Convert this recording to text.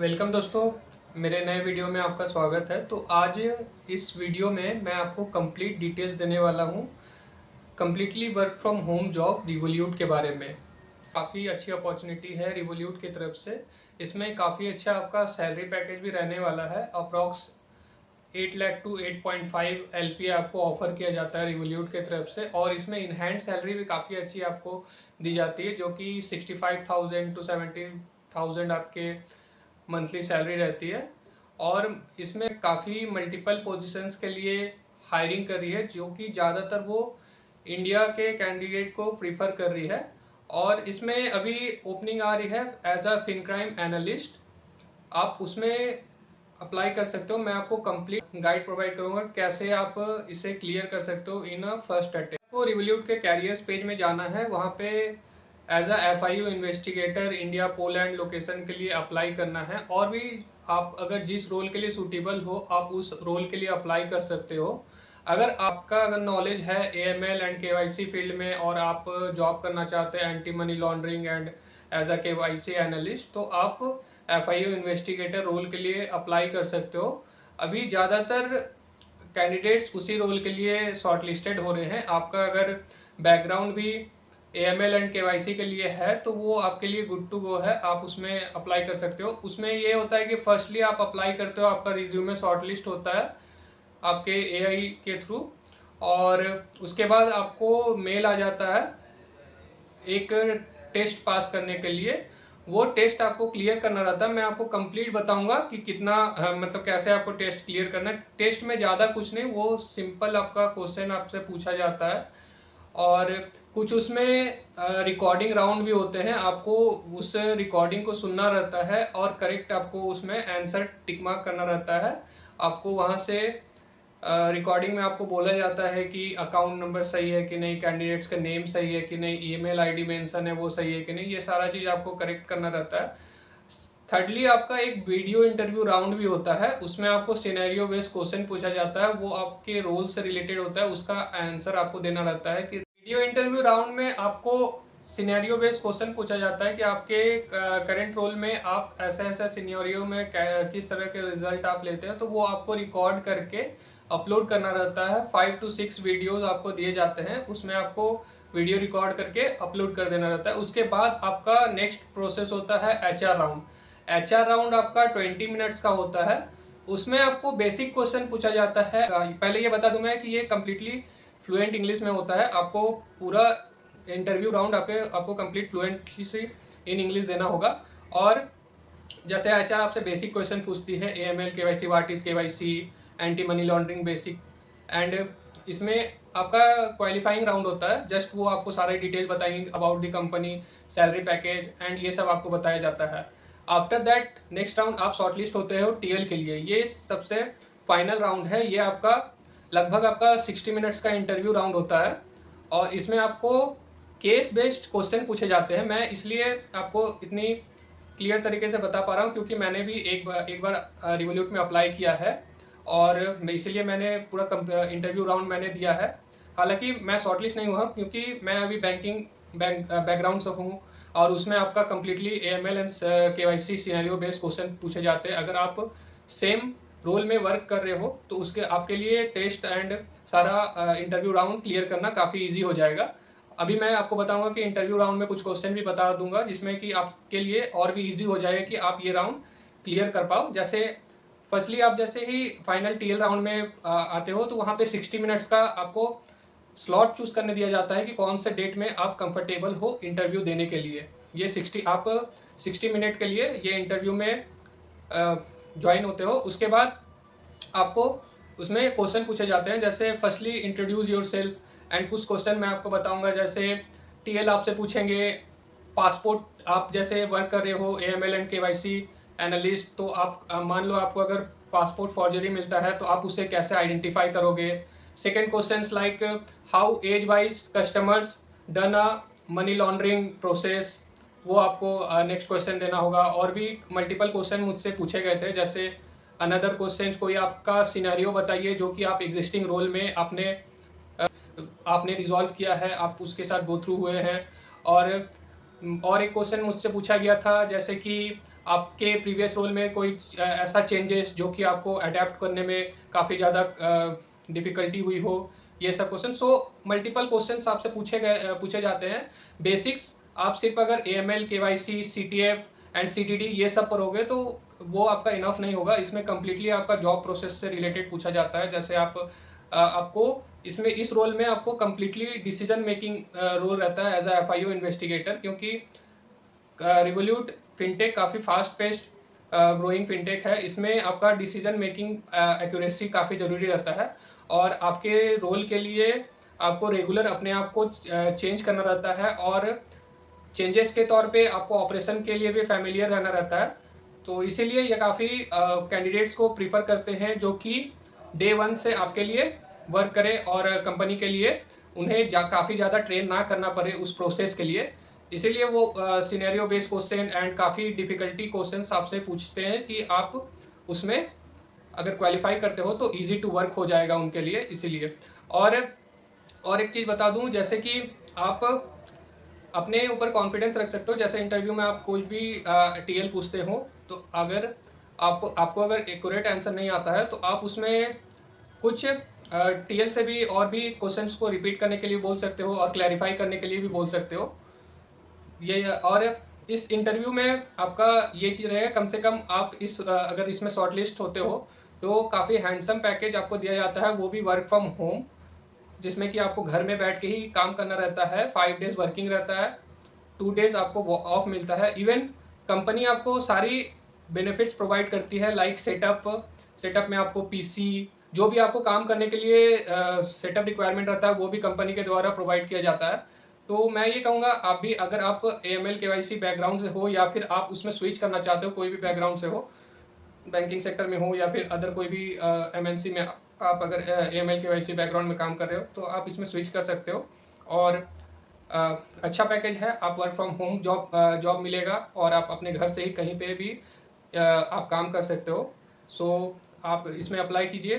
Welcome दोस्तों, मेरे नए वीडियो में आपका स्वागत है। तो आज इस वीडियो में मैं आपको कंप्लीट डिटेल्स देने वाला हूँ completely work from home job Revolut के बारे में। काफ़ी अच्छी अपॉर्चुनिटी है रिवोल्यूट की तरफ से। इसमें काफ़ी अच्छा आपका सैलरी पैकेज भी रहने वाला है। अप्रॉक्स 8 लाख टू 8.5 LPA आपको ऑफर किया जाता है रिवोल्यूट की तरफ से, और इसमें इन हैंड सैलरी भी काफ़ी अच्छी आपको दी जाती है, जो कि 65,000 टू 70,000 आपके मंथली सैलरी रहती है। और इसमें काफ़ी मल्टीपल पोजीशंस के लिए हायरिंग कर रही है, जो कि ज़्यादातर वो इंडिया के कैंडिडेट को प्रीफर कर रही है। और इसमें अभी ओपनिंग आ रही है as a fin crime analyst. आप उसमें अप्लाई कर सकते हो। मैं आपको कंप्लीट गाइड प्रोवाइड करूंगा कैसे आप इसे क्लियर कर सकते हो इन अ फर्स्ट अटेम्प्ट। आपको रिवोल्यूट के कैरियर्स पेज में जाना है, वहाँ पे as a FIU investigator India Poland location के लिए अप्लाई करना है। और भी आप अगर जिस रोल के लिए सूटेबल हो आप उस रोल के लिए अप्लाई कर सकते हो। अगर नॉलेज है AML एंड KYC फील्ड में और आप जॉब करना चाहते हैं anti money laundering and as a KYC analyst, तो आप FIU इन्वेस्टिगेटर रोल के लिए अप्लाई कर सकते हो। अभी ज़्यादातर कैंडिडेट्स उसी रोल के लिए शॉर्टलिस्टेड हो रहे हैं। आपका अगर बैकग्राउंड भी AML एंड KYC के लिए है तो वो आपके लिए गुड टू गो है, आप उसमें अप्लाई कर सकते हो। उसमें ये होता है कि फर्स्टली आप अप्लाई करते हो, आपका रिज्यूमे शॉर्टलिस्ट होता है आपके AI के थ्रू, और उसके बाद आपको मेल आ जाता है एक टेस्ट पास करने के लिए। वो टेस्ट आपको क्लियर करना रहता है। मैं आपको कंप्लीट बताऊंगा कि कितना मतलब कैसे आपको टेस्ट क्लियर करना है। टेस्ट में ज़्यादा कुछ नहीं, वो सिंपल आपका क्वेश्चन आपसे पूछा जाता है, और कुछ उसमें रिकॉर्डिंग राउंड भी होते हैं। आपको उस रिकॉर्डिंग को सुनना रहता है और करेक्ट आपको उसमें आंसर टिक मार्क करना रहता है। आपको वहाँ से रिकॉर्डिंग में आपको बोला जाता है कि अकाउंट नंबर सही है कि नहीं, कैंडिडेट्स का नेम सही है कि नहीं, ईमेल आईडी मेंशन है वो सही है कि नहीं, ये सारा चीज़ आपको करेक्ट करना रहता है। थर्डली आपका एक वीडियो इंटरव्यू राउंड भी होता है। उसमें आपको सिनेरियो बेस्ड क्वेश्चन पूछा जाता है, वो आपके रोल से रिलेटेड होता है, उसका आंसर आपको देना रहता है। कि वीडियो इंटरव्यू राउंड में आपको सिनेरियो बेस्ड क्वेश्चन पूछा जाता है कि आपके करंट रोल में आप ऐसा ऐसा सिनेरियो में किस तरह के रिजल्ट आप लेते हैं, तो वो आपको रिकॉर्ड करके अपलोड करना रहता है। 5 to 6 वीडियोज आपको दिए जाते हैं, उसमें आपको वीडियो रिकॉर्ड करके अपलोड कर देना रहता है। उसके बाद आपका नेक्स्ट प्रोसेस होता है HR राउंड। HR राउंड आपका 20 मिनट्स का होता है। उसमें आपको बेसिक क्वेश्चन पूछा जाता है। पहले ये बता दूं मैं कि ये कम्प्लीटली फ्लुएंट इंग्लिश में होता है। आपको पूरा इंटरव्यू राउंड आपको कंप्लीट फ्लुएंटली से इन इंग्लिश देना होगा। और जैसे HR आपसे बेसिक क्वेश्चन पूछती है, AML KYC, what is KYC, anti money laundering basic, and इसमें आपका क्वालिफाइंग राउंड होता है। जस्ट वो आपको सारे डिटेल बताएंगे about the company, salary package and ये सब आपको बताया जाता है। आफ्टर दैट नेक्स्ट राउंड आप शॉर्टलिस्ट होते हो TL के लिए। ये सबसे फाइनल राउंड है। ये आपका लगभग आपका 60 मिनट्स का इंटरव्यू राउंड होता है, और इसमें आपको केस बेस्ड क्वेश्चन पूछे जाते हैं। मैं इसलिए आपको इतनी क्लियर तरीके से बता पा रहा हूँ क्योंकि मैंने भी एक बार रिवोल्यूट में अप्लाई किया है, और इसलिए मैंने पूरा इंटरव्यू राउंड मैंने दिया है। हालांकि मैं शॉर्टलिस्ट नहीं हुआ क्योंकि मैं अभी बैकग्राउंड से हूँ, और उसमें आपका completely AML and KYC scenario based question पूछे जाते हैं। अगर आप सेम रोल में वर्क कर रहे हो तो उसके आपके लिए टेस्ट एंड सारा इंटरव्यू राउंड क्लियर करना काफ़ी ईजी हो जाएगा। अभी मैं आपको बताऊंगा कि इंटरव्यू राउंड में कुछ क्वेश्चन भी बता दूंगा जिसमें कि आपके लिए और भी ईजी हो जाएगा कि आप ये राउंड क्लियर कर पाओ। जैसे फर्स्टली आप जैसे ही फाइनल TL राउंड में आते हो तो वहाँ पे 60 मिनट्स का आपको स्लॉट चूज करने दिया जाता है कि कौन से डेट में आप कंफर्टेबल हो इंटरव्यू देने के लिए। ये 60 मिनट के लिए ये इंटरव्यू में ज्वाइन होते हो। उसके बाद आपको उसमें क्वेश्चन पूछे जाते हैं, जैसे firstly introduce your self, and कुछ क्वेश्चन मैं आपको बताऊंगा। जैसे TL आपसे पूछेंगे पासपोर्ट, आप जैसे वर्क कर रहे हो AML एंड KYC एनालिस्ट, तो आप मान लो आपको अगर पासपोर्ट फॉर्जरी मिलता है तो आप उसे कैसे आइडेंटिफाई करोगे। Second question like how age wise customers done a money laundering process, वो आपको नेक्स्ट क्वेश्चन देना होगा। और भी मल्टीपल क्वेश्चन मुझसे पूछे गए थे, जैसे अनदर क्वेश्चन कोई आपका सिनेरियो बताइए जो कि आप एग्जिस्टिंग रोल में आपने रिजॉल्व किया है, आप उसके साथ गो थ्रू हुए हैं। और एक क्वेश्चन मुझसे पूछा गया था, जैसे कि आपके प्रीवियस रोल में कोई ऐसा चेंजेस जो कि आपको अडेप्ट करने में काफ़ी ज़्यादा डिफ़िकल्टी हुई हो, ये सब क्वेश्चन। सो मल्टीपल क्वेश्चंस आपसे पूछे जाते हैं। बेसिक्स आप सिर्फ अगर AML, KYC, CTF and CDD ये सब पढ़ोगे तो वो आपका इनफ नहीं होगा। इसमें कम्प्लीटली आपका जॉब प्रोसेस से रिलेटेड पूछा जाता है। जैसे आपको इसमें इस रोल में आपको कम्प्लीटली डिसीजन मेकिंग रोल रहता है एज अ FIO इन्वेस्टिगेटर, क्योंकि रिवोल्यूट फिनटेक काफ़ी फास्ट पेस्ड ग्रोइंग फिनटेक है। इसमें आपका डिसीजन मेकिंग एक्यूरेसी काफ़ी ज़रूरी रहता है, और आपके रोल के लिए आपको रेगुलर अपने आप को चेंज करना रहता है, और चेंजेस के तौर पे आपको ऑपरेशन के लिए भी फैमिलियर रहना रहता है। तो इसीलिए ये काफ़ी कैंडिडेट्स को प्रीफर करते हैं जो कि डे 1 से आपके लिए वर्क करें, और कंपनी के लिए उन्हें काफ़ी ज़्यादा ट्रेन ना करना पड़े उस प्रोसेस के लिए। इसीलिए वो सिनेरियो बेस्ड क्वेश्चन एंड काफ़ी डिफ़िकल्टी क्वेश्चंस आपसे पूछते हैं कि आप उसमें अगर क्वालिफाई करते हो तो ईजी टू वर्क हो जाएगा उनके लिए, इसीलिए। और एक चीज़ बता दूं, जैसे कि आप अपने ऊपर कॉन्फिडेंस रख सकते हो। जैसे इंटरव्यू में आप कोई भी TL पूछते हो, तो अगर आपको अगर एक्यूरेट आंसर नहीं आता है तो आप उसमें कुछ TL से भी और भी क्वेश्चंस को रिपीट करने के लिए बोल सकते हो, और क्लैरिफाई करने के लिए भी बोल सकते हो। ये और इस इंटरव्यू में आपका ये चीज़ रहेगा, कम से कम आप अगर इसमें शॉर्टलिस्ट होते हो तो काफ़ी हैंडसम पैकेज आपको दिया जाता है, वो भी वर्क फ्रॉम होम, जिसमें कि आपको घर में बैठ के ही काम करना रहता है। 5 डेज वर्किंग रहता है, 2 डेज आपको ऑफ मिलता है। इवन कंपनी आपको सारी बेनिफिट्स प्रोवाइड करती है, लाइक सेटअप में आपको PC, जो भी आपको काम करने के लिए सेटअप रिक्वायरमेंट रहता है वो भी कंपनी के द्वारा प्रोवाइड किया जाता है। तो मैं ये कहूँगा, आप भी अगर आप AML KYC बैकग्राउंड से हो, या फिर आप उसमें स्विच करना चाहते हो, कोई भी बैकग्राउंड से हो, बैंकिंग सेक्टर में हो या फिर अदर कोई भी MNC में आप अगर AML KYC बैकग्राउंड में काम कर रहे हो, तो आप इसमें स्विच कर सकते हो। और अच्छा पैकेज है, आप वर्क फ्रॉम होम जॉब मिलेगा, और आप अपने घर से ही कहीं पे भी आप काम कर सकते हो। सो आप इसमें अप्लाई कीजिए।